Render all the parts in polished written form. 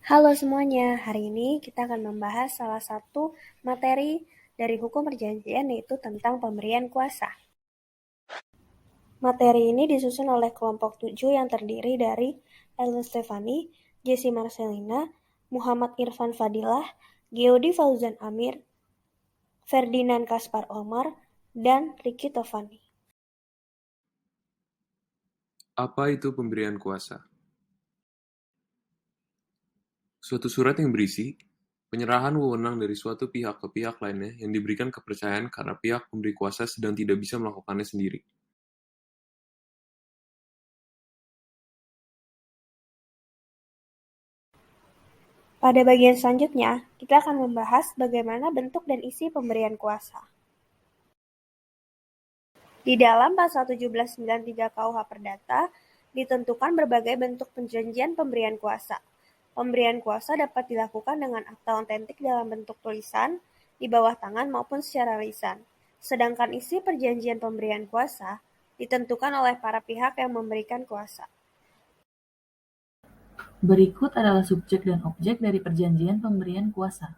Halo semuanya, hari ini kita akan membahas salah satu materi dari hukum perjanjian yaitu tentang pemberian kuasa. Materi ini disusun oleh kelompok 7 yang terdiri dari Ellen Stefani, Jesse Marcelina, Muhammad Irfan Fadilah, Geodi Fauzan Amir, Ferdinand Kaspar Omar, dan Ricky Tovani. Apa itu pemberian kuasa? Suatu surat yang berisi penyerahan wewenang dari suatu pihak ke pihak lainnya yang diberikan kepercayaan karena pihak pemberi kuasa sedang tidak bisa melakukannya sendiri. Pada bagian selanjutnya, kita akan membahas bagaimana bentuk dan isi pemberian kuasa. Di dalam Pasal 1793 KUH Perdata, ditentukan berbagai bentuk perjanjian pemberian kuasa. Pemberian kuasa dapat dilakukan dengan akta otentik dalam bentuk tulisan, di bawah tangan maupun secara lisan. Sedangkan isi perjanjian pemberian kuasa ditentukan oleh para pihak yang memberikan kuasa. Berikut adalah subjek dan objek dari perjanjian pemberian kuasa.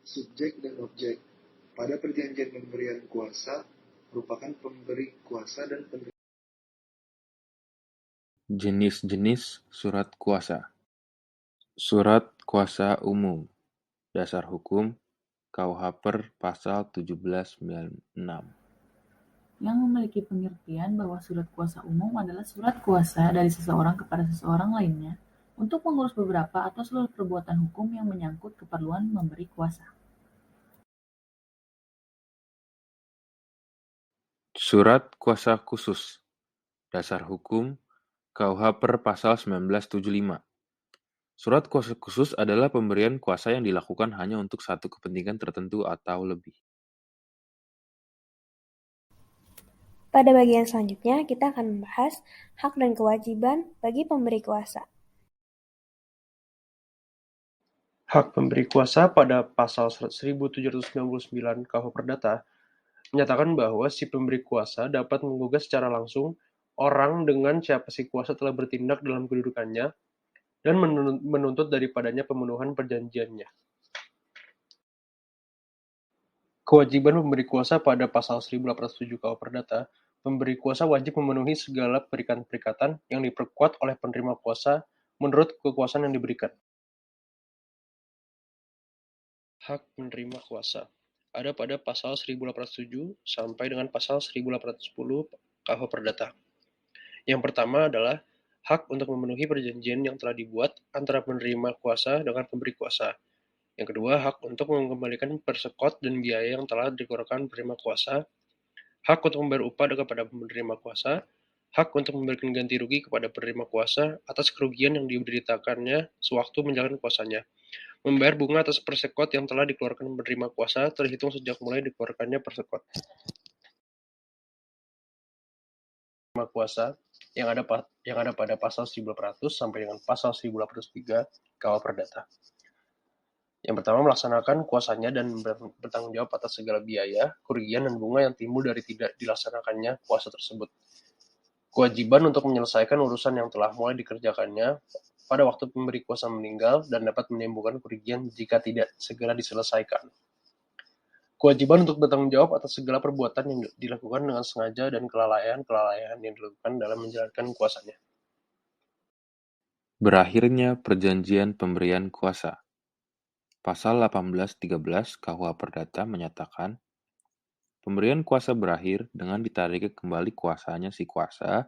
Subjek dan objek pada perjanjian pemberian kuasa merupakan pemberi kuasa dan penerima. Jenis-jenis surat kuasa. Surat kuasa umum. Dasar hukum KUH per pasal 1796. Yang memiliki pengertian bahwa surat kuasa umum adalah surat kuasa dari seseorang kepada seseorang lainnya untuk mengurus beberapa atau seluruh perbuatan hukum yang menyangkut keperluan memberi kuasa. Surat kuasa khusus. Dasar hukum KUH per pasal 1975. Surat kuasa khusus adalah pemberian kuasa yang dilakukan hanya untuk satu kepentingan tertentu atau lebih. Pada bagian selanjutnya, kita akan membahas hak dan kewajiban bagi pemberi kuasa. Hak pemberi kuasa pada pasal 1799 KUH Perdata menyatakan bahwa si pemberi kuasa dapat menggugat secara langsung orang dengan siapa si kuasa telah bertindak dalam kedudukannya dan menuntut daripadanya pemenuhan perjanjiannya. Kewajiban pemberi kuasa pada pasal 1807 KUH Perdata, pemberi kuasa wajib memenuhi segala perikatan-perikatan yang diperkuat oleh penerima kuasa menurut kekuasaan yang diberikan. Hak penerima kuasa ada pada pasal 1807 sampai dengan pasal 1810 KUH Perdata. Yang pertama adalah hak untuk memenuhi perjanjian yang telah dibuat antara penerima kuasa dengan pemberi kuasa. Yang kedua, hak untuk mengembalikan persekot dan biaya yang telah dikeluarkan penerima kuasa. Hak untuk membayar upah kepada penerima kuasa. Hak untuk memberikan ganti rugi kepada penerima kuasa atas kerugian yang diberitakannya sewaktu menjalankan kuasanya. Membayar bunga atas persekot yang telah dikeluarkan penerima kuasa terhitung sejak mulai dikeluarkannya persekot. Penerima kuasa yang ada pada pasal 1800 sampai dengan pasal 1803 KUH Perdata. Yang pertama, melaksanakan kuasanya dan bertanggung jawab atas segala biaya, kerugian, dan bunga yang timbul dari tidak dilaksanakannya kuasa tersebut. Kewajiban untuk menyelesaikan urusan yang telah mulai dikerjakannya pada waktu pemberi kuasa meninggal dan dapat menimbulkan kerugian jika tidak segera diselesaikan. Kewajiban untuk bertanggung jawab atas segala perbuatan yang dilakukan dengan sengaja dan kelalaian yang dilakukan dalam menjalankan kuasanya. Berakhirnya perjanjian pemberian kuasa. Pasal 1813 KUH Perdata menyatakan, pemberian kuasa berakhir dengan ditarik kembali kuasanya si kuasa,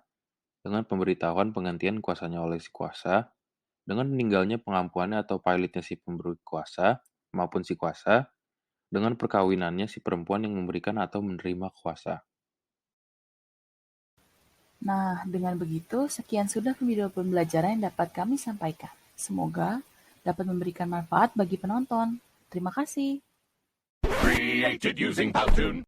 dengan pemberitahuan penggantian kuasanya oleh si kuasa, dengan meninggalnya pengampuannya atau pilotnya si pemberi kuasa, maupun si kuasa, dengan perkawinannya si perempuan yang memberikan atau menerima kuasa. Nah, dengan begitu, sekian sudah video pembelajaran yang dapat kami sampaikan. Semoga dapat memberikan manfaat bagi penonton. Terima kasih. Created using Powtoon.